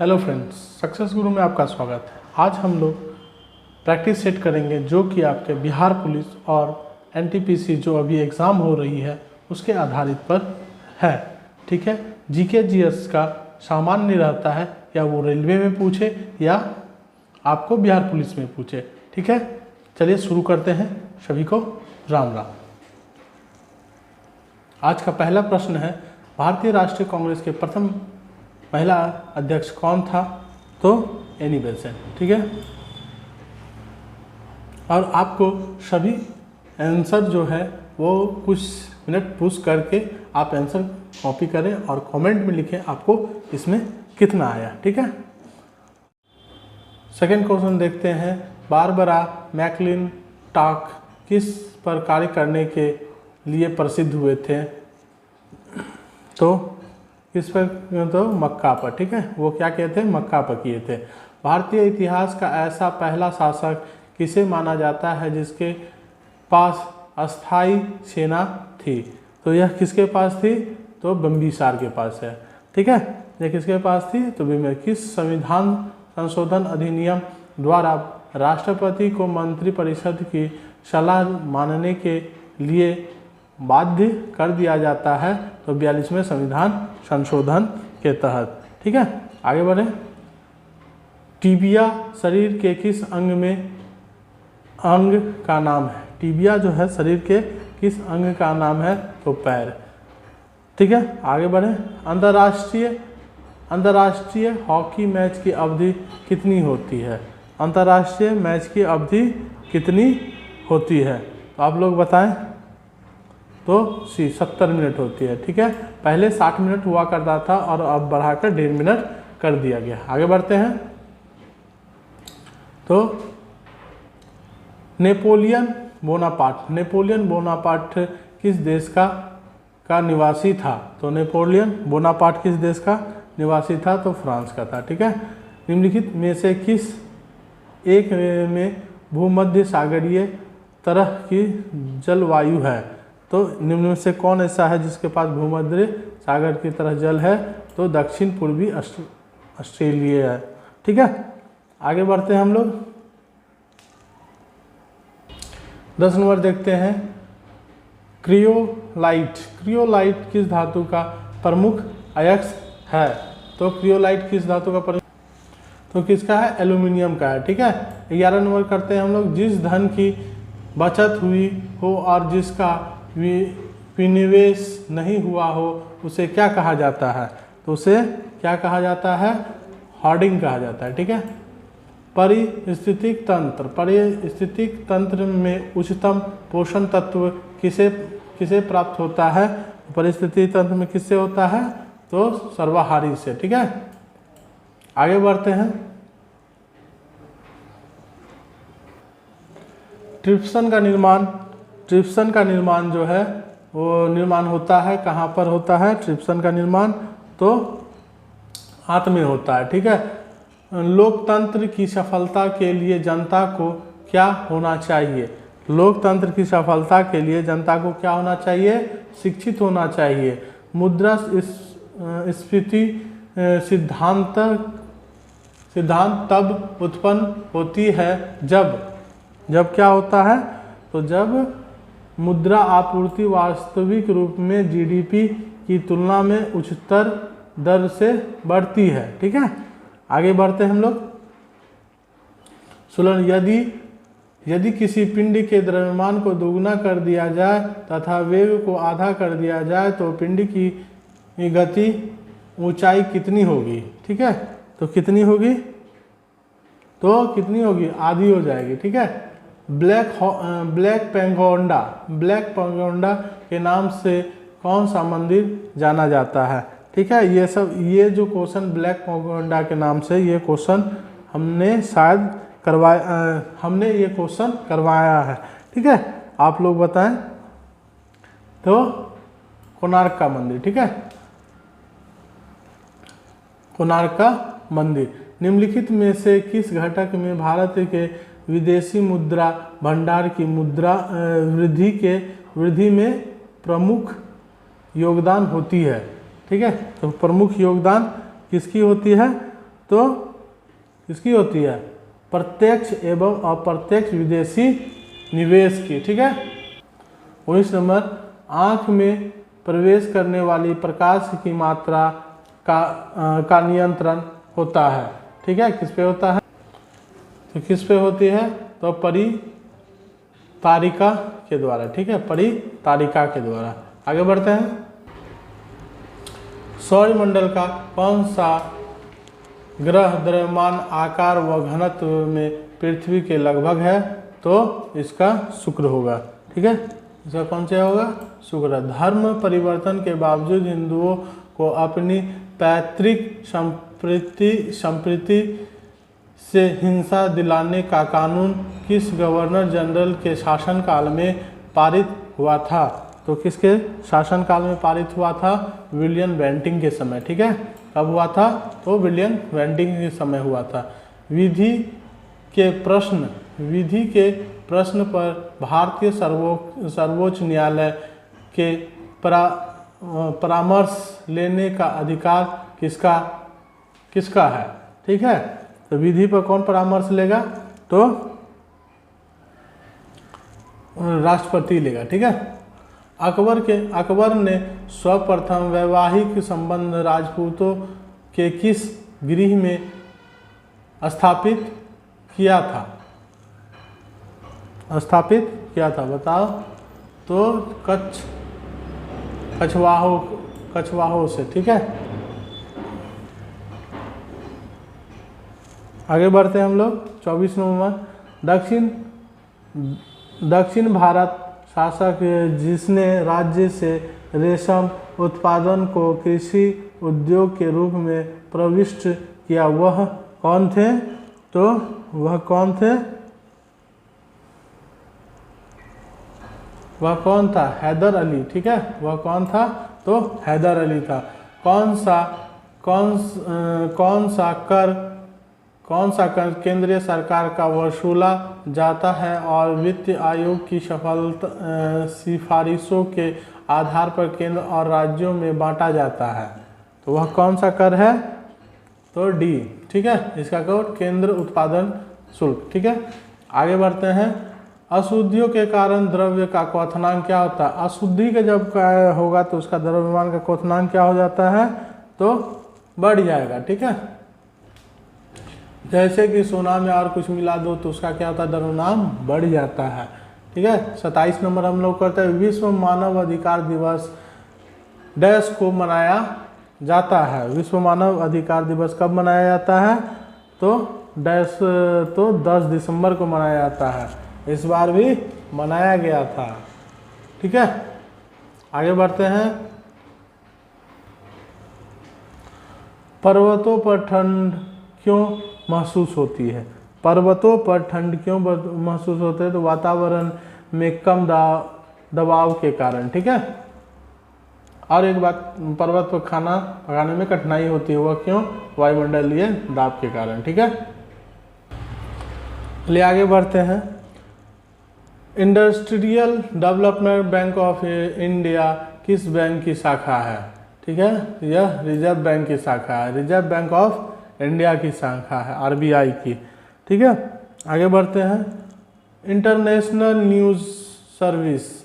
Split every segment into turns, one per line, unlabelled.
Hello friends, success गुरु में आपका स्वागत है। आज हम लोग प्रैक्टिस सेट करेंगे जो कि आपके बिहार पुलिस और एनटीपीसी जो अभी एग्ज़ाम हो रही है उसके आधारित पर है। ठीक है, जीके जीएस का सामान्य रहता है, या वो रेलवे में पूछे या आपको बिहार पुलिस में पूछे। ठीक है, चलिए शुरू करते हैं। सभी को राम राम। आज का पहला प्रश्न है, भारतीय राष्ट्रीय कांग्रेस के प्रथम महिला अध्यक्ष कौन था? तो एनी बेसेंट। ठीक है, और आपको सभी आंसर जो है वो कुछ मिनट पुश करके आप आंसर कॉपी करें और कमेंट में लिखें आपको इसमें कितना आया। ठीक है, सेकंड क्वेश्चन देखते हैं। बारबरा मैकलिंटॉक किस पर कार्य करने के लिए प्रसिद्ध हुए थे? तो किस पर? तो मक्का पर। ठीक है, वो क्या कहते हैं? मक्का पर किए थे। भारतीय इतिहास का ऐसा पहला शासक किसे माना जाता है जिसके पास अस्थाई सेना थी? तो यह किसके पास थी? तो बिंबिसार के पास है। ठीक है, यह किसके पास थी? तो बिंबिसार। किस संविधान संशोधन अधिनियम द्वारा राष्ट्रपति को मंत्रिपरिषद की सलाह मानने के लिए बाध्य कर दिया जाता है? तो 42वें संविधान संशोधन के तहत। ठीक है, आगे बढ़े। टिबिया शरीर के किस अंग का नाम है? टिबिया जो है शरीर के किस अंग का नाम है? तो पैर। ठीक है, आगे बढ़े। अंतर्राष्ट्रीय हॉकी मैच की अवधि कितनी होती है? अंतर्राष्ट्रीय मैच की अवधि कितनी होती है? तो आप लोग बताएं। तो 70 मिनट होती है। ठीक है, पहले 60 मिनट हुआ करता था और अब बढ़ाकर 1.5 मिनट कर दिया गया। आगे बढ़ते हैं। तो नेपोलियन बोनापार्ट किस देश का निवासी था? तो नेपोलियन बोनापार्ट किस देश का निवासी था? तो फ्रांस का था। ठीक है, निम्नलिखित में से किस एक में भूमध्य सागरीय तरह की जलवायु है? तो निम्न में से कौन ऐसा है जिसके पास भूमध्य सागर की तरह जल है? तो दक्षिण पूर्वी ऑस्ट्रेलिया है। ठीक है, आगे बढ़ते हैं हम लोग। 10 नंबर देखते हैं। क्रियोलाइट किस धातु का प्रमुख अयस्क है? तो क्रियोलाइट किस धातु का प्रमुख? तो किसका है? एल्यूमिनियम का है। ठीक है, 11 नंबर करते हैं हम लोग। जिस धन की बचत हुई हो और जिसका विनिवेश नहीं हुआ हो उसे क्या कहा जाता है? तो उसे क्या कहा जाता है? होर्डिंग कहा जाता है। ठीक है, पारिस्थितिक तंत्र में उच्चतम पोषण तत्व किसे प्राप्त होता है? पारिस्थितिक तंत्र में किससे होता है? तो सर्वाहारी से। ठीक है, आगे बढ़ते हैं। ट्रिप्सन का निर्माण जो है वो निर्माण होता है कहाँ पर होता है? ट्रिप्सन का निर्माण तो हाथ में होता है। ठीक है, लोकतंत्र की सफलता के लिए जनता को क्या होना चाहिए? लोकतंत्र की सफलता के लिए जनता को क्या होना चाहिए? शिक्षित होना चाहिए। मुद्रास्फीति सिद्धांत तब उत्पन्न होती है जब क्या होता है? तो जब मुद्रा आपूर्ति वास्तविक रूप में जीडीपी की तुलना में उच्चतर दर से बढ़ती है। ठीक है, आगे बढ़ते हैं हम लोग। 16 यदि किसी पिंड के द्रव्यमान को दोगुना कर दिया जाए तथा वेग को आधा कर दिया जाए तो पिंड की गति ऊंचाई कितनी होगी? ठीक है, तो कितनी होगी? तो कितनी होगी? आधी हो जाएगी। ठीक है, ब्लैक पैगोडा के नाम से कौन सा मंदिर जाना जाता है? ठीक है, ये जो क्वेश्चन ब्लैक पैगोडा के नाम से ये क्वेश्चन हमने ये क्वेश्चन करवाया है। ठीक है, आप लोग बताएं। तो कोणार्क का मंदिर। ठीक है, कोणार्क का मंदिर। निम्नलिखित में से किस घटक में भारत के विदेशी मुद्रा भंडार की वृद्धि में प्रमुख योगदान होती है? ठीक है, तो प्रमुख योगदान किसकी होती है? तो किसकी होती है? प्रत्यक्ष एवं अप्रत्यक्ष विदेशी निवेश की। ठीक है। 19 नंबर, आँख में प्रवेश करने वाली प्रकाश की मात्रा का नियंत्रण होता है। ठीक है, किस पे होता है? तो किस पे होती है? तो परितारिका के द्वारा। ठीक है, परितारिका के द्वारा। आगे बढ़ते हैं। सौरमंडल का कौन सा ग्रह द्रव्यमान आकार व घनत्व में पृथ्वी के लगभग है? तो इसका शुक्र होगा। ठीक है, इसका कौन सा होगा? शुक्र। धर्म परिवर्तन के बावजूद हिंदुओं को अपनी पैतृक संपत्ति से हिंसा दिलाने का कानून किस गवर्नर जनरल के शासनकाल में पारित हुआ था? तो किसके शासनकाल में पारित हुआ था? विलियम बेंटिंक के समय। ठीक है, कब हुआ था? तो विलियम बेंटिंक के समय हुआ था। विधि के प्रश्न पर भारतीय सर्वोच्च न्यायालय के परामर्श लेने का अधिकार किसका है? ठीक है, तो विधि पर कौन परामर्श लेगा? तो राष्ट्रपति लेगा। ठीक है। अकबर ने सर्वप्रथम वैवाहिक संबंध राजपूतों के किस गृह में स्थापित किया था? बताओ। तो कछवाहों से। ठीक है, आगे बढ़ते हैं हम लोग। 24 नंबर, दक्षिण भारत शासक जिसने राज्य से रेशम उत्पादन को कृषि उद्योग के रूप में प्रविष्ट किया वह कौन थे? तो वह कौन थे? वह कौन था? हैदर अली। ठीक है, वह कौन था? तो हैदर अली था। कौन सा कर केंद्रीय सरकार का वसूला जाता है और वित्त आयोग की सिफारिशों के आधार पर केंद्र और राज्यों में बांटा जाता है? तो वह कौन सा कर है? तो डी। ठीक है, इसका कोड केंद्र उत्पादन शुल्क। ठीक है, आगे बढ़ते हैं। अशुद्धियों के कारण द्रव्य का क्वथनांक क्या होता है? अशुद्धि का जब होगा तो उसका द्रव्यमान का क्वथनांक क्या हो जाता है? तो बढ़ जाएगा। ठीक है, जैसे कि सोना में और कुछ मिला दो तो उसका क्या होता है? द्रव्यमान बढ़ जाता है। ठीक है। 27 नंबर हम लोग करते हैं। विश्व मानव अधिकार दिवस डैश को मनाया जाता है? विश्व मानव अधिकार दिवस कब मनाया जाता है? तो डैश तो 10 दिसंबर को मनाया जाता है। इस बार भी मनाया गया था। ठीक है, आगे बढ़ते हैं। पर्वतों पर ठंड क्यों महसूस होती है? पर्वतों पर ठंड क्यों महसूस होती है? तो वातावरण में कम दबाव के कारण। ठीक है, और एक बात, पर्वत पर खाना पकाने में कठिनाई होती है, वह क्यों? वायुमंडलीय दाब के कारण। ठीक है, ले आगे बढ़ते हैं। Industrial development bank of India किस बैंक की शाखा है? ठीक है, यह रिजर्व बैंक की शाखा है। रिजर्व बैंक ऑफ इंडिया की शाखा है, आरबीआई की। ठीक है, आगे बढ़ते हैं। इंटरनेशनल न्यूज़ सर्विस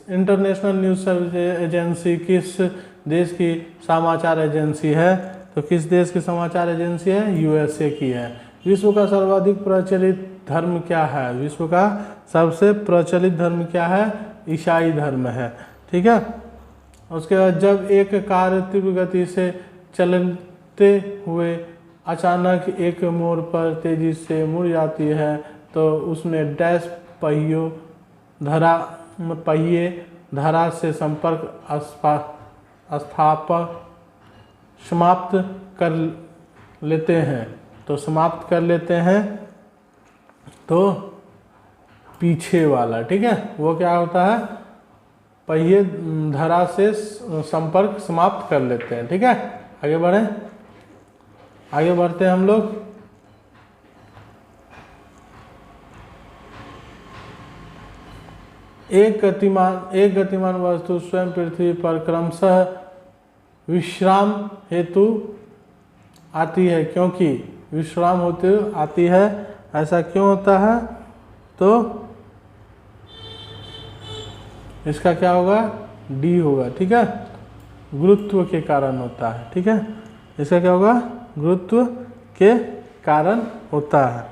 एजेंसी किस देश की समाचार एजेंसी है? तो किस देश की समाचार एजेंसी है? यूएसए की है। विश्व का सर्वाधिक प्रचलित धर्म क्या है? विश्व का सबसे प्रचलित धर्म क्या है? ईसाई धर्म है। ठीक है, उसके बाद जब एक कार तीव्र गति से चलते हुए अचानक एक मोड़ पर तेजी से मुड़ जाती है तो उसमें डैश पहिए धरा से संपर्क समाप्त कर लेते हैं। तो समाप्त कर लेते हैं तो पीछे वाला, ठीक है, वो क्या होता है? पहिए धरा से संपर्क समाप्त कर लेते हैं। ठीक है, आगे बढ़ें। आगे बढ़ते हैं हम लोग। एक गतिमान वस्तु स्वयं पृथ्वी पर क्रमशः विश्राम हेतु आती है क्योंकि विश्राम होते हुए आती है। ऐसा क्यों होता है? तो इसका क्या होगा? डी होगा। ठीक है, गुरुत्व के कारण होता है। ठीक है, इसका क्या होगा? गुरुत्व के कारण होता है।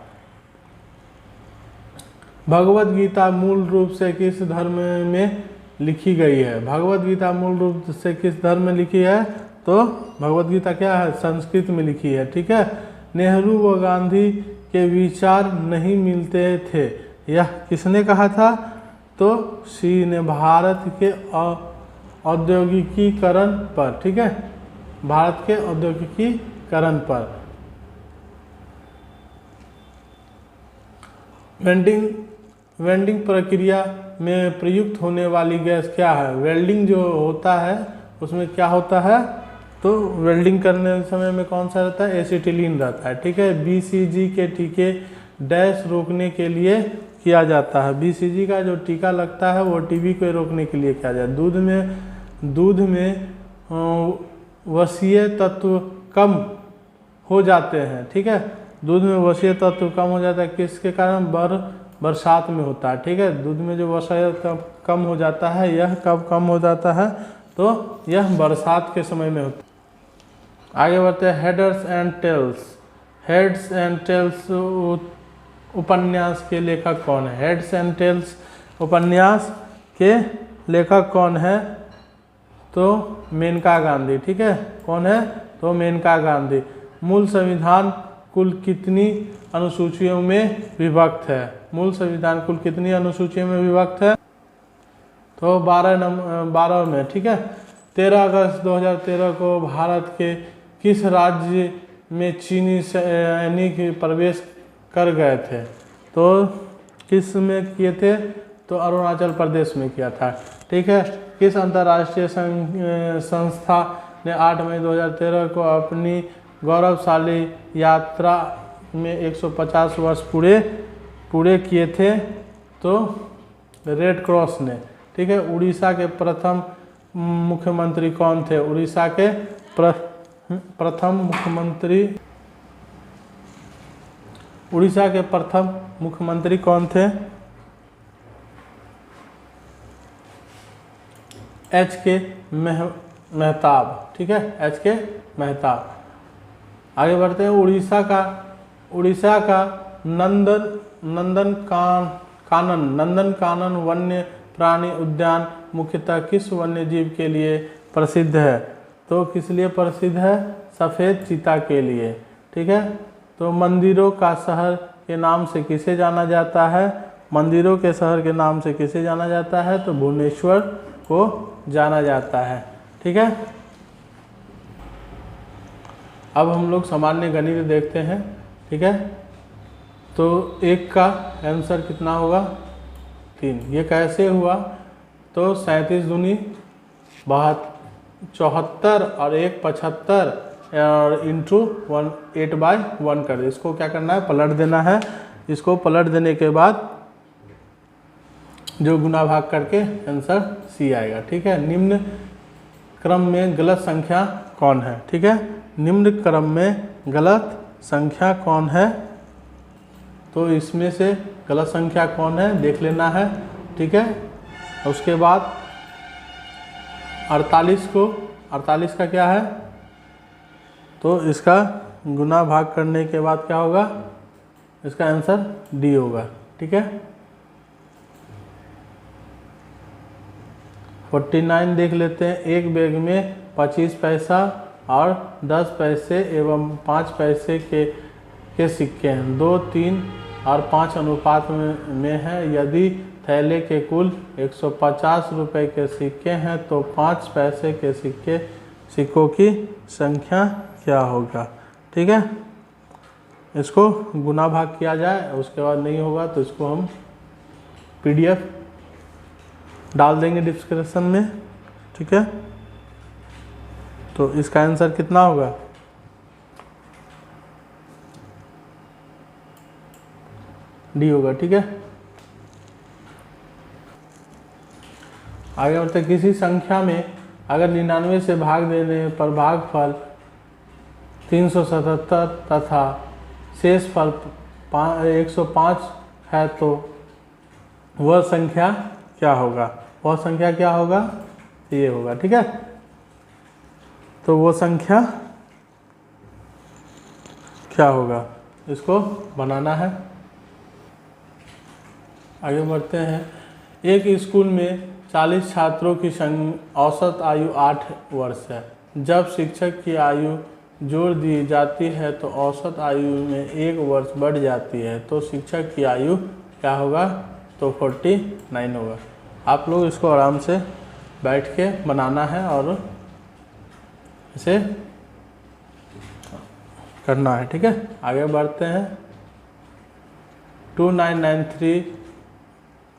भगवत गीता मूल रूप से किस धर्म में लिखी गई है? भगवत गीता मूल रूप से किस धर्म में लिखी है? तो भगवत गीता क्या है? संस्कृत में लिखी है। ठीक है, नेहरू व गांधी के विचार नहीं मिलते थे, यह किसने कहा था? तो सी ने भारत के औद्योगिकीकरण पर। ठीक है, भारत के औद्योगिकीकरण पर। वेल्डिंग प्रक्रिया में प्रयुक्त होने वाली गैस क्या है? वेल्डिंग जो होता है उसमें क्या होता है? तो वेल्डिंग करने समय में कौन सा रहता है? एसिटिलीन रहता है। ठीक है, बीसीजी के टीके डैश रोकने के लिए किया जाता है। बीसीजी का जो टीका लगता है वो टीबी को रोकने के लिए किया जाता है। दूध में वसीय तत्व कम हो जाते हैं। ठीक है, दूध में वसीय तत्व कम हो जाता है किसके कारण? बरसात में होता है। ठीक है, दूध में जो वसीय कम हो जाता है, यह कब कम हो जाता है? तो यह बरसात के समय में होता है। आगे बढ़ते हैं, heads and tails. Heads and tails उपन्यास के लेखक कौन है? हेड्स एंड टेल्स उपन्यास के लेखक कौन है? तो मेनका गांधी। ठीक है, कौन है? तो मेनका गांधी। मूल संविधान कुल कितनी अनुसूचियों में विभक्त है? मूल संविधान कुल कितनी अनुसूचियों में विभक्त है? तो 12 में। ठीक है, 13 अगस्त 2013 को भारत के किस राज्य में चीनी सैनिक प्रवेश कर गए थे? तो किस में किए थे? तो अरुणाचल प्रदेश में किया था। ठीक है, किस अंतर्राष्ट्रीय संस्था ने 8 मई 2013 को अपनी गौरवशाली यात्रा में 150 वर्ष पूरे किए थे? तो रेड क्रॉस ने। ठीक है, उड़ीसा के प्रथम मुख्यमंत्री कौन थे? उड़ीसा के प्रथम मुख्यमंत्री कौन थे? एच.के. मेहताब। ठीक है, एच.के. मेहताब। आगे बढ़ते हैं, उड़ीसा का नंदनकानन वन्य प्राणी उद्यान मुख्यतः किस वन्य जीव के लिए प्रसिद्ध है? तो किस लिए प्रसिद्ध है? सफ़ेद चीता के लिए। ठीक है, तो मंदिरों का शहर के नाम से किसे जाना जाता है? मंदिरों के शहर के नाम से किसे जाना जाता है? तो भुवनेश्वर को जाना जाता है। ठीक है, अब हम लोग सामान्य गणित देखते हैं। ठीक है, तो 1 का आंसर कितना होगा? 3। ये कैसे हुआ? तो 37 दूनी 74 और 1 75 और इंटू 8/1 कर दे। इसको क्या करना है? पलट देना है। इसको पलट देने के बाद जो गुना भाग करके आंसर सी आएगा। ठीक है, निम्न क्रम में गलत संख्या कौन है? ठीक है, निम्न क्रम में गलत संख्या कौन है? तो इसमें से गलत संख्या कौन है देख लेना है। ठीक है, उसके बाद 48 का क्या है? तो इसका गुना भाग करने के बाद क्या होगा? इसका आंसर डी होगा। ठीक है, 49 देख लेते हैं। एक बैग में 25 पैसा और 10 पैसे एवं 5 पैसे के सिक्के हैं। 2, 3 और 5 अनुपात में है। यदि थैले के कुल 150 रुपए के सिक्के हैं तो 5 पैसे के सिक्कों की संख्या क्या होगा? ठीक है, इसको गुना भाग किया जाए, उसके बाद नहीं होगा तो इसको हम PDF डाल देंगे डिस्क्रिप्शन में। ठीक है, तो इसका आंसर कितना होगा? डी होगा। ठीक है, आगे बढ़ते, किसी संख्या में अगर 99 से भाग देने पर भागफल 377 तथा शेष फल 105 है तो वह संख्या क्या होगा? वह संख्या क्या होगा? ये होगा। ठीक है, तो वो संख्या क्या होगा, इसको बनाना है। आगे बढ़ते हैं। एक स्कूल में 40 छात्रों की औसत आयु 8 वर्ष है। जब शिक्षक की आयु जोड़ दी जाती है तो औसत आयु में 1 वर्ष बढ़ जाती है, तो शिक्षक की आयु क्या होगा? तो 49 होगा। आप लोग इसको आराम से बैठ के बनाना है और इसे करना है। ठीक है, आगे बढ़ते हैं। 2993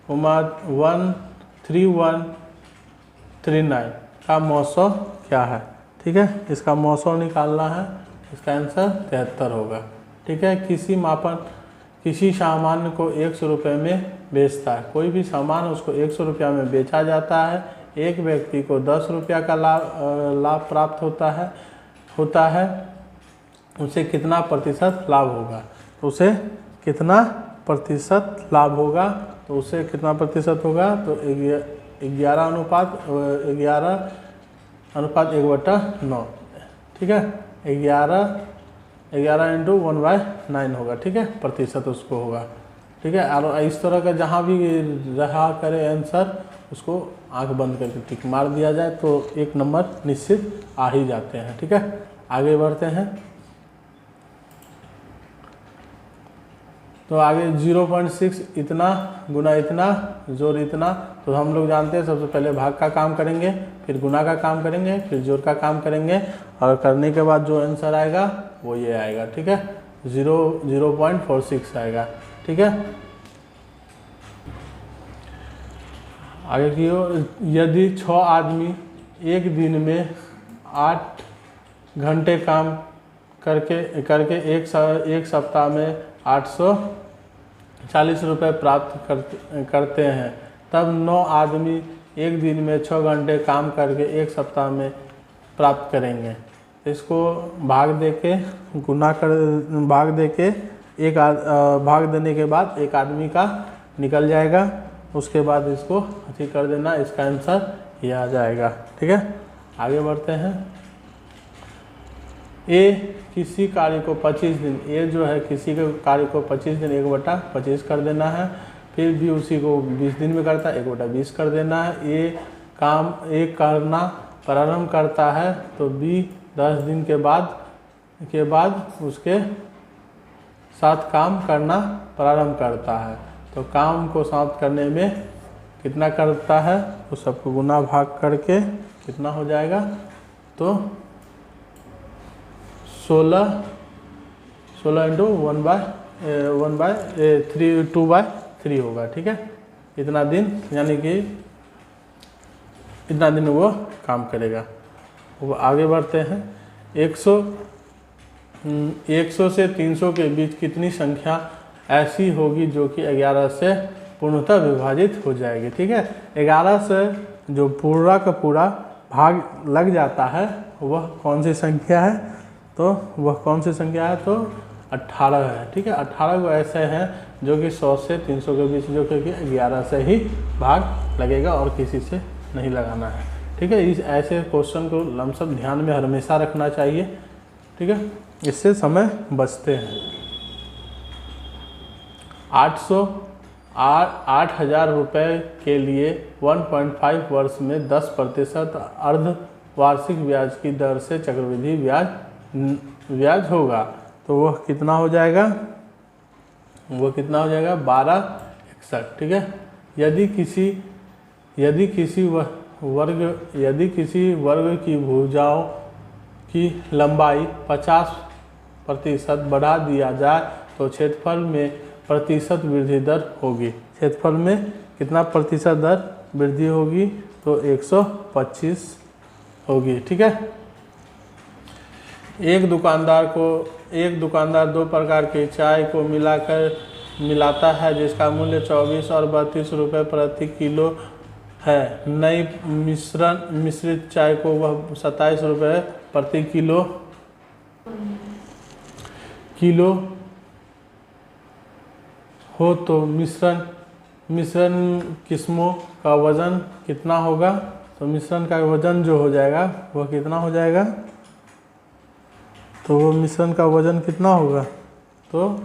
13139 का मौसम क्या है? ठीक है, इसका मौसम निकालना है। इसका आंसर 73 होगा। ठीक है, किसी सामान को 100 रुपये में बेचता है। कोई भी सामान उसको 100 रुपया में बेचा जाता है। एक व्यक्ति को 10 रुपया का लाभ प्राप्त होता है। उसे कितना प्रतिशत लाभ होगा? तो उसे कितना प्रतिशत लाभ होगा? तो उसे कितना प्रतिशत होगा? तो 11:1/9। ठीक है, 11 इंटू 1/9 होगा। ठीक है, प्रतिशत उसको होगा। ठीक है, और इस तरह का जहाँ भी रहा करे आंसर, उसको आंख बंद करके टिक मार दिया जाए तो 1 नंबर निश्चित आ ही जाते हैं। ठीक है, आगे बढ़ते हैं। तो आगे 0.6 इतना गुना इतना जोड़ इतना, तो हम लोग जानते हैं सबसे पहले भाग का काम करेंगे, फिर गुना का काम करेंगे, फिर जोड़ का काम करेंगे, और करने के बाद जो आंसर आएगा वो ये आएगा। ठीक है, 0.46 आएगा। ठीक है, आगे की ओर, यदि 6 आदमी एक दिन में 8 घंटे काम करके एक सप्ताह में 840 रुपये प्राप्त करते हैं, तब 9 आदमी एक दिन में 6 घंटे काम करके एक सप्ताह में प्राप्त करेंगे। इसको भाग देके भाग देने के बाद एक आदमी का निकल जाएगा। उसके बाद इसको अच्छी कर देना, इसका आंसर ये आ जाएगा। ठीक है, आगे बढ़ते हैं। ए किसी कार्य को 25 दिन, ये जो है किसी के कार्य को 25 दिन 1/25 कर देना है। फिर भी उसी को 20 दिन में करता है, 1/20 कर देना है। ये काम करना प्रारंभ करता है तो बी 10 दिन के बाद उसके साथ काम करना प्रारंभ करता है। तो काम को समाप्त करने में कितना करता है, तो सबको गुना भाग करके कितना हो जाएगा? तो 16 इंटू 2/3 होगा। ठीक है, इतना दिन, यानी कि इतना दिन वो काम करेगा। वो आगे बढ़ते हैं। 100 से 300 के बीच कितनी संख्या ऐसी होगी जो कि 11 से पूर्णतः विभाजित हो जाएगी? ठीक है, 11 से जो पूरा का पूरा भाग लग जाता है वह कौन सी संख्या है? तो वह कौन सी संख्या है? तो 18 है। ठीक है, 18 को ऐसे हैं जो कि 100 से 300 के बीच जो कि 11 से ही भाग लगेगा और किसी से नहीं लगाना है। ठीक है, इस ऐसे क्वेश्चन को लमसम ध्यान में हमेशा रखना चाहिए। ठीक है, इससे समय बचते हैं। 8,000 रुपये के लिए 1.5 वर्ष में 10% अर्धवार्षिक ब्याज की दर से चक्रवृद्धि ब्याज होगा, तो वह कितना हो जाएगा? वो कितना हो जाएगा? 1261। ठीक है, यदि किसी वर्ग की भुजाओं की लंबाई 50% बढ़ा दिया जाए तो क्षेत्रफल में प्रतिशत वृद्धि दर होगी। क्षेत्रफल में कितना प्रतिशत दर वृद्धि होगी? तो 125 होगी। ठीक है, एक दुकानदार 2 प्रकार के चाय को मिलाता है जिसका मूल्य 24 और 32 रुपये प्रति किलो है। नई मिश्रित चाय को वह 27 रुपये प्रति किलो हो तो मिश्रण किस्मों का वजन कितना होगा? तो मिश्रण का वजन जो हो जाएगा वह कितना हो जाएगा? तो वो मिश्रण का वजन कितना होगा? तो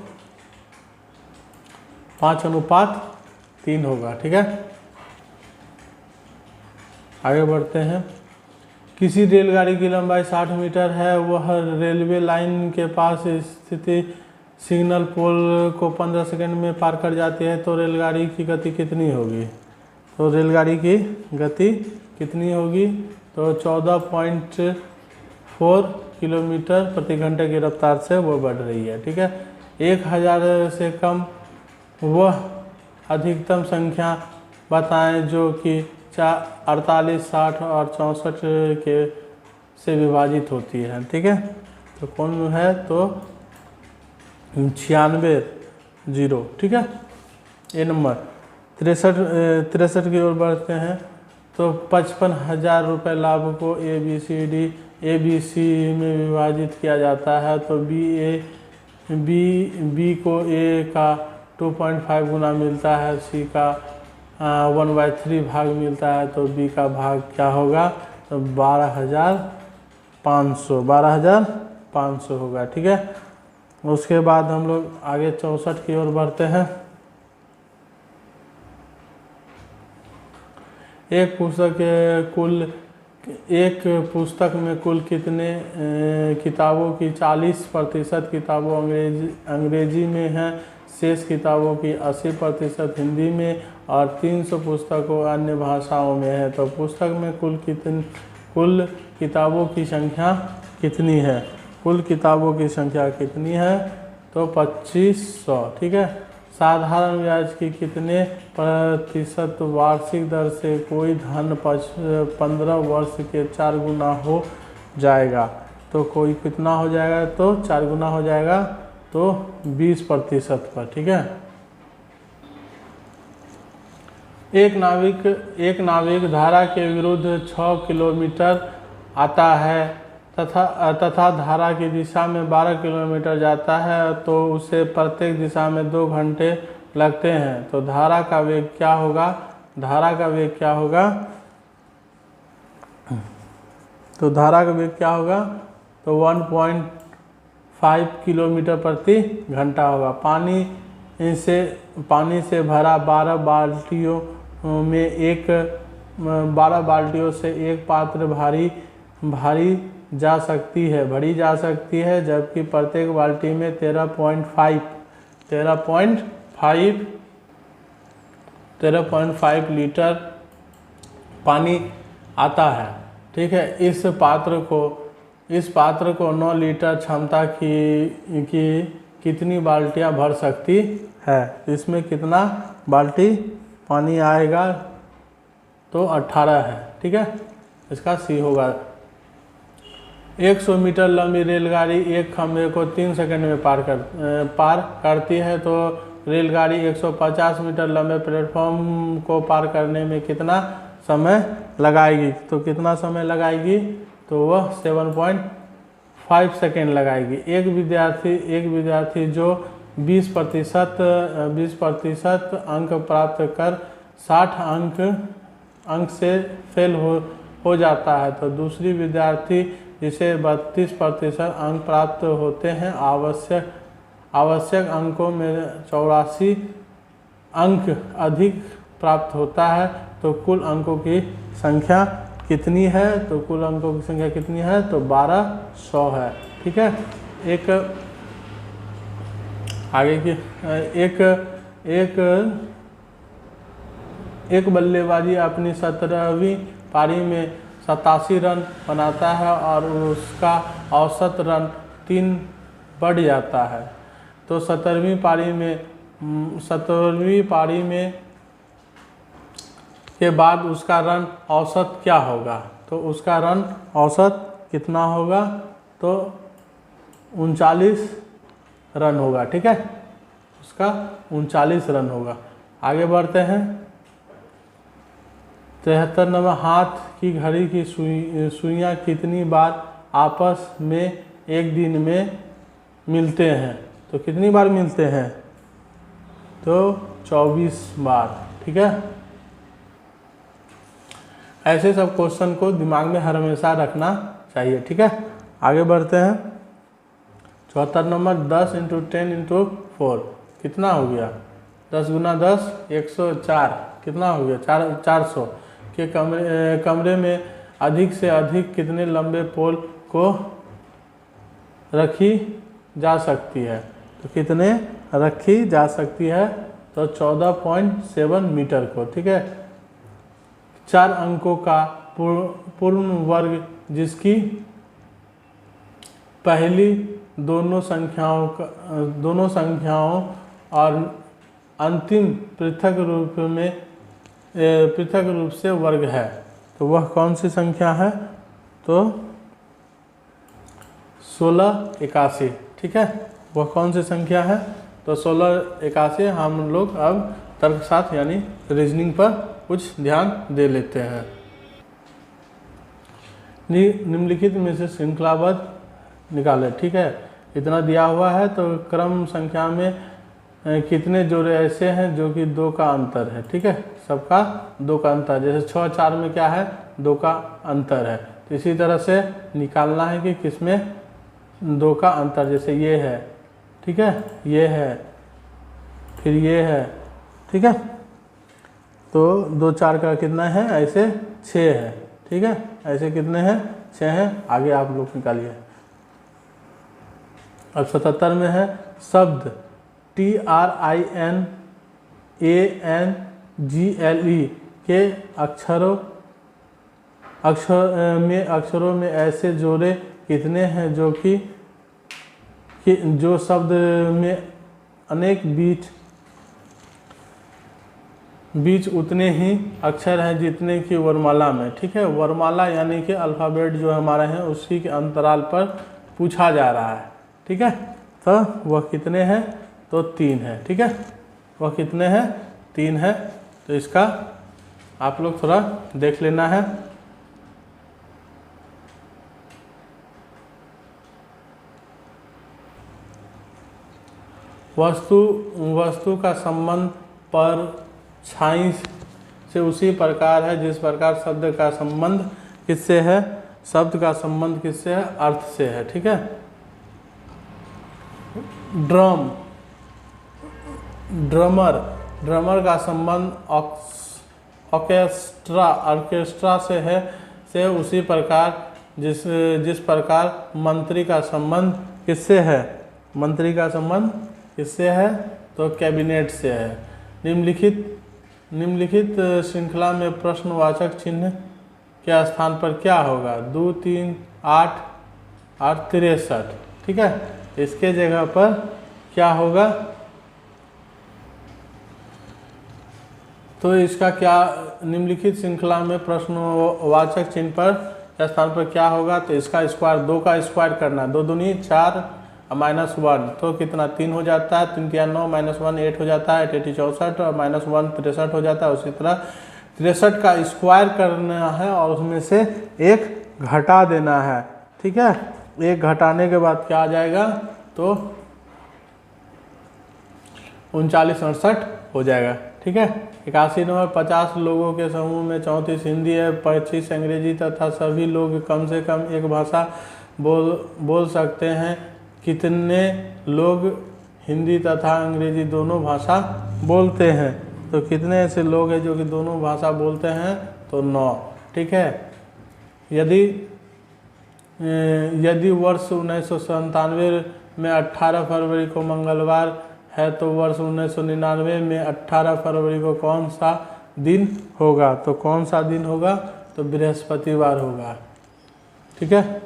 5:3 होगा। ठीक है, आगे बढ़ते हैं। किसी रेलगाड़ी की लंबाई 60 मीटर है, वह रेलवे लाइन के पास स्थित सिग्नल पोल को 15 सेकंड में पार कर जाती है, तो रेलगाड़ी की गति कितनी होगी? तो रेलगाड़ी की गति कितनी होगी? तो 14.4 किलोमीटर प्रति घंटे की रफ्तार से वो बढ़ रही है। ठीक है, 1000 से कम वह अधिकतम संख्या बताएं जो कि 48, 60 और 64 के से विभाजित होती है। ठीक है, तो कौन है? तो 96 0। ठीक है, ए नंबर। 63 की ओर बढ़ते हैं। तो 55,000 रुपये लाभ को ए बी सी में विभाजित किया जाता है, तो बी को ए का 2.5 गुना मिलता है, सी का 1/3 भाग मिलता है, तो बी का भाग क्या होगा? तो 12,500 होगा। ठीक है, उसके बाद हम लोग आगे 64 की ओर बढ़ते हैं। एक पुस्तक में कुल कितने किताबों की 40% किताबों अंग्रेजी में हैं, शेष किताबों की 80% हिंदी में और 300 पुस्तकों अन्य भाषाओं में है। तो पुस्तक में कुल किताबों की संख्या कितनी है? कुल किताबों की संख्या कितनी है? तो 2500। ठीक है, साधारण ब्याज की कितने प्रतिशत वार्षिक दर से कोई धन 15 वर्ष के 4 गुना हो जाएगा? तो कोई कितना हो जाएगा? तो 4 गुना हो जाएगा, तो 20% पर। ठीक है, एक नाविक धारा के विरुद्ध 6 किलोमीटर आता है तथा धारा की दिशा में 12 किलोमीटर जाता है, तो उसे प्रत्येक दिशा में 2 घंटे लगते हैं। तो धारा का वेग क्या होगा? तो धारा का वेग क्या होगा? तो 1.5 किलोमीटर प्रति घंटा होगा। पानी से भरा 12 बाल्टियों से एक पात्र भरी जा सकती है, जबकि प्रत्येक बाल्टी में 13.5 लीटर पानी आता है। ठीक है, इस पात्र को 9 लीटर क्षमता की कितनी बाल्टियां भर सकती है? इसमें कितना बाल्टी पानी आएगा? तो 18 है। ठीक है, इसका सी होगा। 100 मीटर लंबी रेलगाड़ी एक खंभे को 3 सेकंड में पार करती है, तो रेलगाड़ी 150 मीटर लंबे प्लेटफॉर्म को पार करने में कितना समय लगाएगी? तो कितना समय लगाएगी? तो वह 7.5 सेकेंड लगाएगी। एक विद्यार्थी जो 20% अंक प्राप्त कर 60 अंक से फेल हो जाता है, तो दूसरी विद्यार्थी जिसे 32% अंक प्राप्त होते हैं, आवश्यक अंकों में 84 अंक अधिक प्राप्त होता है, तो कुल अंकों की संख्या कितनी है? तो कुल अंकों की संख्या कितनी है? तो 1200 है। ठीक है, एक बल्लेबाजी अपनी 17वीं पारी में 87 रन बनाता है और उसका औसत रन 3 बढ़ जाता है, तो 17वीं पारी में के बाद उसका रन औसत क्या होगा? तो उसका रन औसत कितना होगा? तो 39 रन होगा। ठीक है, उसका 39 रन होगा। आगे बढ़ते हैं। 73 नंबर, हाथ की घड़ी की सुइयां कितनी बार आपस में एक दिन में मिलते हैं? तो कितनी बार मिलते हैं? तो 24 बार। ठीक है, ऐसे सब क्वेश्चन को दिमाग में हर हमेशा रखना चाहिए। ठीक है, आगे बढ़ते हैं। 74 नंबर 10 × 10 × 4 कितना हो गया? 10 × 10 104 कितना हो गया? 400 के कमरे में अधिक से अधिक कितने लंबे पोल को रखी जा सकती है? तो कितने रखी जा सकती है? तो 14.7 मीटर को। ठीक है, 4 अंकों का पूर्ण वर्ग जिसकी पहली दोनों संख्याओं और अंतिम पृथक रूप से वर्ग है, तो वह कौन सी संख्या है? तो 1681। ठीक है, वह कौन सी संख्या है? तो 1681। हम लोग अब तर्क साथ यानी रीजनिंग पर कुछ ध्यान दे लेते हैं। निम्नलिखित में से श्रृंखलाबद्ध निकालें। ठीक है, इतना दिया हुआ है, तो क्रम संख्या में कितने जोड़े ऐसे हैं जो कि 2 का अंतर है? ठीक है, सबका 2 का अंतर, जैसे 6 4 में क्या है? 2 का अंतर है। तो इसी तरह से निकालना है कि किसमें 2 का अंतर, जैसे ये है। ठीक है, ये है, फिर ये है। ठीक है, तो 2 4 का कितना है? ऐसे 6 है। ठीक है, ऐसे कितने हैं? 6 हैं। आगे आप लोग निकालिए। अब 77 में है शब्द TRINANGLE के अक्षरों में ऐसे जोड़े कितने हैं जो शब्द में अनेक बीच उतने ही अक्षर हैं जितने कि वर्णमाला में। ठीक है, वर्णमाला यानी कि अल्फ़ाबेट जो हमारे हैं उसी के अंतराल पर पूछा जा रहा है। ठीक है, तो वह कितने हैं? तो 3 है। ठीक है, वह कितने हैं? 3 है। तो इसका आप लोग थोड़ा देख लेना है। वस्तु का संबंध पर छाई से उसी प्रकार है जिस प्रकार शब्द का संबंध किससे है? शब्द का संबंध किससे है? अर्थ से है। ठीक है, ड्रमर का संबंध ऑर्केस्ट्रा से है उसी प्रकार जिस प्रकार मंत्री का संबंध किससे है? मंत्री का संबंध किससे है? तो कैबिनेट से है। निम्नलिखित श्रृंखला में प्रश्नवाचक चिन्ह के स्थान पर क्या होगा? 2 3 8 8 63। ठीक है, इसके जगह पर क्या होगा? तो इसका क्या निम्नलिखित श्रृंखला में प्रश्नवाचक चिन्ह पर स्थान पर क्या होगा? तो इसका स्क्वायर 2 का स्क्वायर करना, 2 दूनी 4 -1 तो कितना? 3 हो जाता है। 3 3 9 -1 8 हो जाता है। 8 64 और -1 63 हो जाता है। उसी तरह 63 का स्क्वायर करना है और उसमें से 1 घटा देना है। ठीक है, 1 घटाने के बाद क्या आ जाएगा? तो 39 68 हो जाएगा। ठीक है, 81 नंबर 50 लोगों के समूह में 34 हिंदी है, 25 अंग्रेजी तथा सभी लोग कम से कम एक भाषा बोल सकते हैं। कितने लोग हिंदी तथा अंग्रेजी दोनों भाषा बोलते हैं? तो कितने ऐसे लोग हैं जो कि दोनों भाषा बोलते हैं? तो 9। ठीक है, यदि वर्ष 1997 में 18 फरवरी को मंगलवार है तो वर्ष 1999 में 18 फरवरी को कौन सा दिन होगा? तो कौन सा दिन होगा? तो बृहस्पतिवार होगा। ठीक है,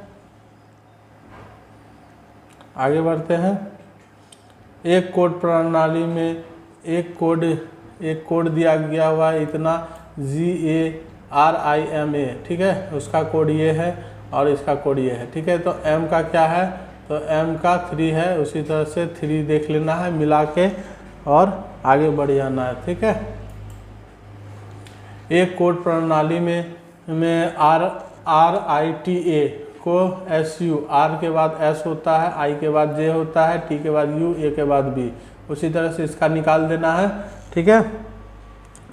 आगे बढ़ते हैं। एक कोड प्रणाली में एक कोड दिया गया हुआ है इतना GARIMA। ठीक है, उसका कोड ये है और इसका कोड ये है। ठीक है, तो M का क्या है? तो M का 3 है। उसी तरह से 3 देख लेना है मिला के और आगे बढ़ जाना है। ठीक है, एक कोड प्रणाली में RITA को SU, R के बाद S होता है, I के बाद J होता है, T के बाद U, A के बाद B। उसी तरह से इसका निकाल देना है, ठीक है।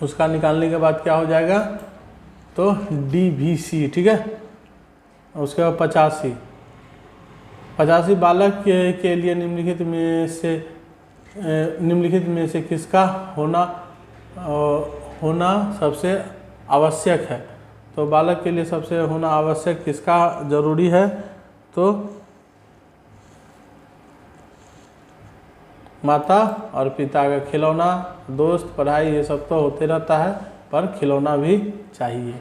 उसका निकालने के बाद क्या हो जाएगा, तो DVC, ठीक है। उसके बाद 85 बालक के लिए निम्नलिखित में से किसका होना सबसे आवश्यक है। तो बालक के लिए सबसे होना आवश्यक किसका जरूरी है, तो माता और पिता का खिलौना, दोस्त, पढ़ाई, ये सब तो होते रहता है, पर खिलौना भी चाहिए।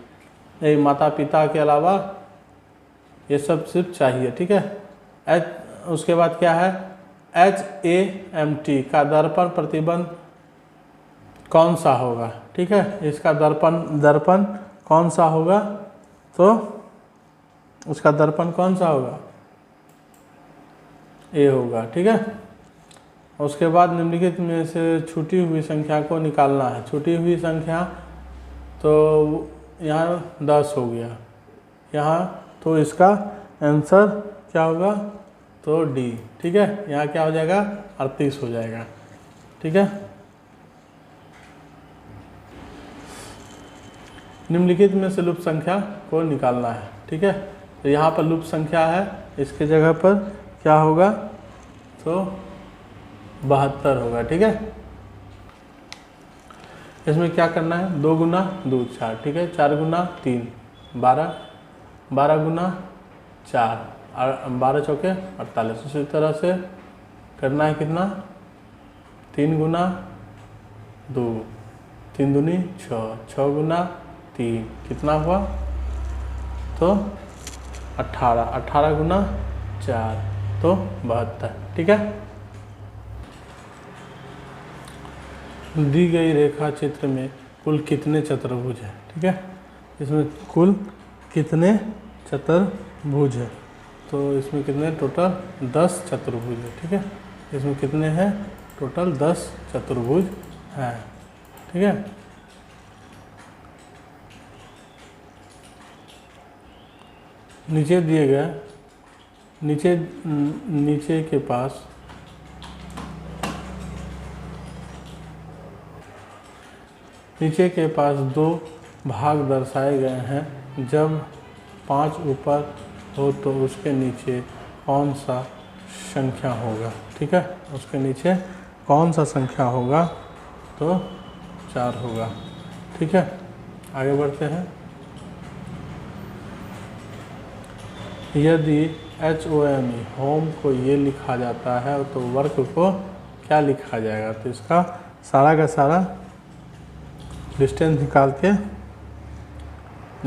नहीं, माता पिता के अलावा ये सब सिर्फ चाहिए, ठीक है। उसके बाद क्या है, HAMT का दर्पण प्रतिबंध कौन सा होगा, ठीक है। इसका दर्पण कौन सा होगा, तो उसका दर्पण कौन सा होगा, A होगा, ठीक है। उसके बाद निम्नलिखित में से छूटी हुई संख्या को निकालना है। छूटी हुई संख्या तो यहाँ 10 हो गया यहाँ, तो इसका आंसर क्या होगा, तो D, ठीक है। यहाँ क्या हो जाएगा, 38 हो जाएगा, ठीक है। निम्नलिखित में से लुप्त संख्या को निकालना है, ठीक है। तो यहाँ पर लुप्त संख्या है, इसके जगह पर क्या होगा, तो 72 होगा, ठीक है। इसमें क्या करना है, 2 गुना 2 4, ठीक है। 4 गुना 3 12, 12 गुना 4 12 चौके 48। इसी तरह से करना है कितना, 3 गुना 2 3 दूनी 6, 6 गुना 3 कितना हुआ, तो 18, 18 गुना 4 तो 72, ठीक है। दी गई रेखा चित्र में कुल कितने चतुर्भुज हैं, ठीक है। इसमें कुल कितने चतुर्भुज है, तो इसमें कितने, टोटल 10 चतुर्भुज है, ठीक है। इसमें कितने हैं, टोटल 10 चतुर्भुज हैं, ठीक है। नीचे दिए गए नीचे के पास दो भाग दर्शाए गए हैं। जब 5 ऊपर हो तो उसके नीचे कौन सा संख्या होगा, ठीक है। उसके नीचे कौन सा संख्या होगा, तो 4 होगा, ठीक है। आगे बढ़ते हैं। यदि HOME होम को ये लिखा जाता है तो वर्क को क्या लिखा जाएगा, तो इसका सारा का सारा डिस्टेंस निकाल के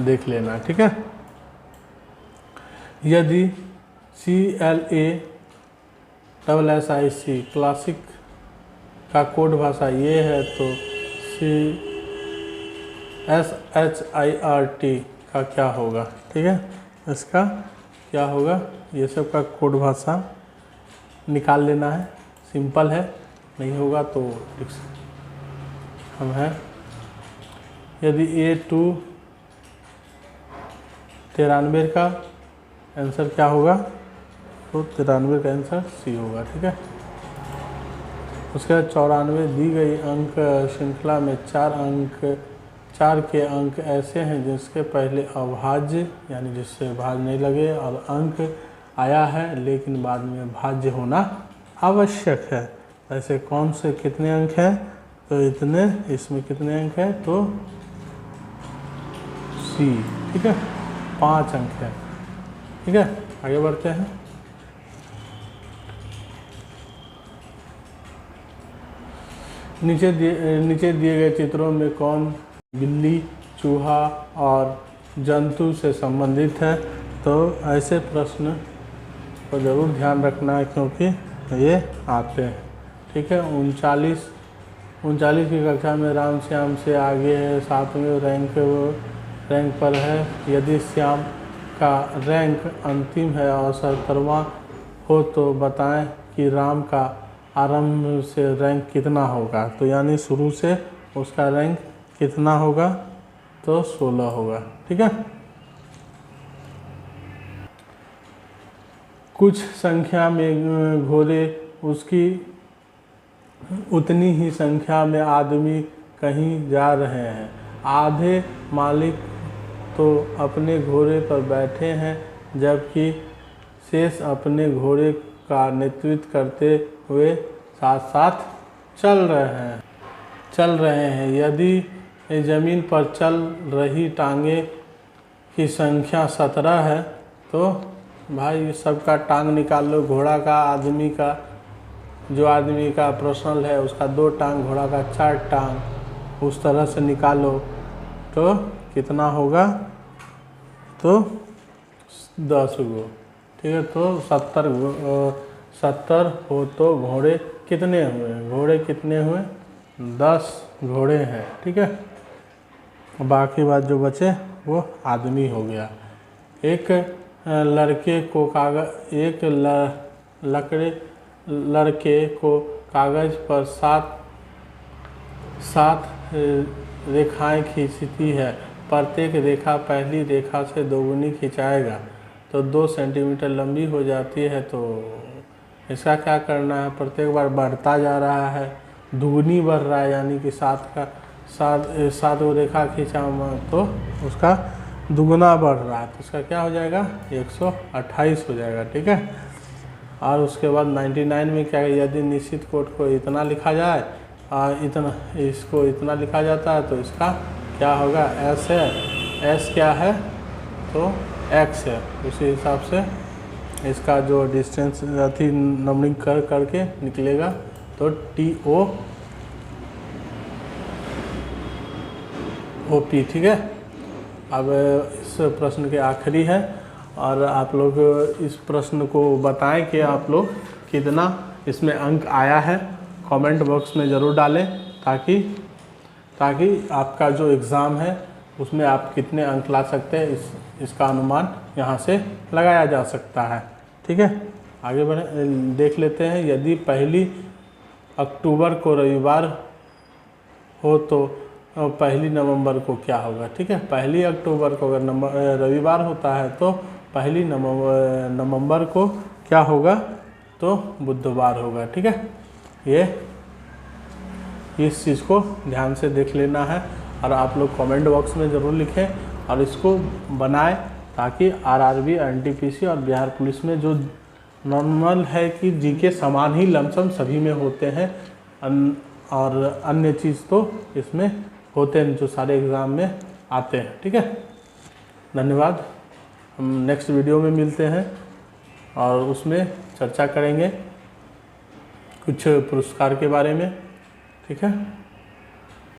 देख लेना, ठीक है। यदि CLASSIC क्लासिक का कोड भाषा ये है, तो CSHIRT का क्या होगा, ठीक है। इसका क्या होगा, ये सब का कोड भाषा निकाल लेना है, सिंपल है। नहीं होगा तो हम हैं। यदि A2 93 का आंसर क्या होगा, तो 93 का आंसर C होगा, ठीक है। उसके बाद 94 दी गई अंक श्रृंखला में 4 के अंक ऐसे हैं जिसके पहले अभाज्य यानी जिससे भाज्य नहीं लगे और अंक आया है लेकिन बाद में भाज्य होना आवश्यक है। ऐसे कौन से कितने अंक हैं, तो इतने, इसमें कितने अंक हैं, तो C, ठीक है। 5 अंक है, ठीक है। आगे बढ़ते हैं। नीचे दिए गए चित्रों में कौन बिल्ली, चूहा और जंतु से संबंधित है, तो ऐसे प्रश्न को ज़रूर ध्यान रखना है क्योंकि ये आते हैं, ठीक है। 39 की कक्षा में राम श्याम से आगे है, 7वें रैंक पर है। यदि श्याम का रैंक अंतिम है और 70वां हो तो बताएं कि राम का आरंभ से रैंक कितना होगा, तो यानी शुरू से उसका रैंक कितना होगा, तो 16 होगा, ठीक है। कुछ संख्या में घोड़े उसकी उतनी ही संख्या में आदमी कहीं जा रहे हैं। आधे मालिक तो अपने घोड़े पर बैठे हैं, जबकि शेष अपने घोड़े का नेतृत्व करते हुए साथ साथ चल रहे हैं। यदि ज़मीन पर चल रही टांगे की संख्या 17 है तो भाई सबका टांग निकाल लो। घोड़ा का, आदमी का, जो आदमी का पर्सनल है उसका 2 टांग, घोड़ा का 4 टांग, उस तरह से निकालो तो कितना होगा, तो 10 गो। ठीक है, तो 70 हो तो घोड़े कितने हुए? घोड़े कितने हुए? 10 घोड़े हैं। ठीक है, बाकी बात जो बचे वो आदमी हो गया। एक लड़के को कागज़ पर 7 रेखाएं खींचती है। प्रत्येक रेखा पहली रेखा से दोगुनी खिंचाएगा तो 2 सेंटीमीटर लंबी हो जाती है। तो इसका क्या करना है? प्रत्येक बार बढ़ता जा रहा है, दुगुनी बढ़ रहा है, यानी कि 7 वो रेखा खींचा तो उसका दुगुना बढ़ रहा है, तो इसका क्या हो जाएगा? 128 हो जाएगा। ठीक है, और उसके बाद 99 में क्या है? यदि निश्चित कोट को इतना लिखा जाए इसको इतना लिखा जाता है तो इसका क्या होगा? एस है, एस क्या है? तो एक्स है। उसी हिसाब से इसका जो डिस्टेंस अथी नंबरिंग करके निकलेगा तो TOP। ठीक है, अब इस प्रश्न के आखिरी है और आप लोग इस प्रश्न को बताएं कि आप लोग कितना इसमें अंक आया है। कमेंट बॉक्स में ज़रूर डालें ताकि आपका जो एग्ज़ाम है उसमें आप कितने अंक ला सकते हैं इसका अनुमान यहाँ से लगाया जा सकता है। ठीक है, आगे बढ़े देख लेते हैं। यदि 1 अक्टूबर को रविवार हो तो 1 नवंबर को क्या होगा? ठीक है, 1 अक्टूबर को अगर रविवार होता है तो 1 नवंबर को क्या होगा? तो बुधवार होगा। ठीक है, ये इस चीज़ को ध्यान से देख लेना है और आप लोग कमेंट बॉक्स में ज़रूर लिखें और इसको बनाएं ताकि RRB, NTPC और बिहार पुलिस में जो नॉर्मल है कि जीके समान ही लमसम सभी में होते हैं और अन्य चीज़ तो इसमें होते हैं जो सारे एग्ज़ाम में आते हैं। ठीक है, धन्यवाद। हम नेक्स्ट वीडियो में मिलते हैं और उसमें चर्चा करेंगे कुछ पुरस्कार के बारे में। ठीक है।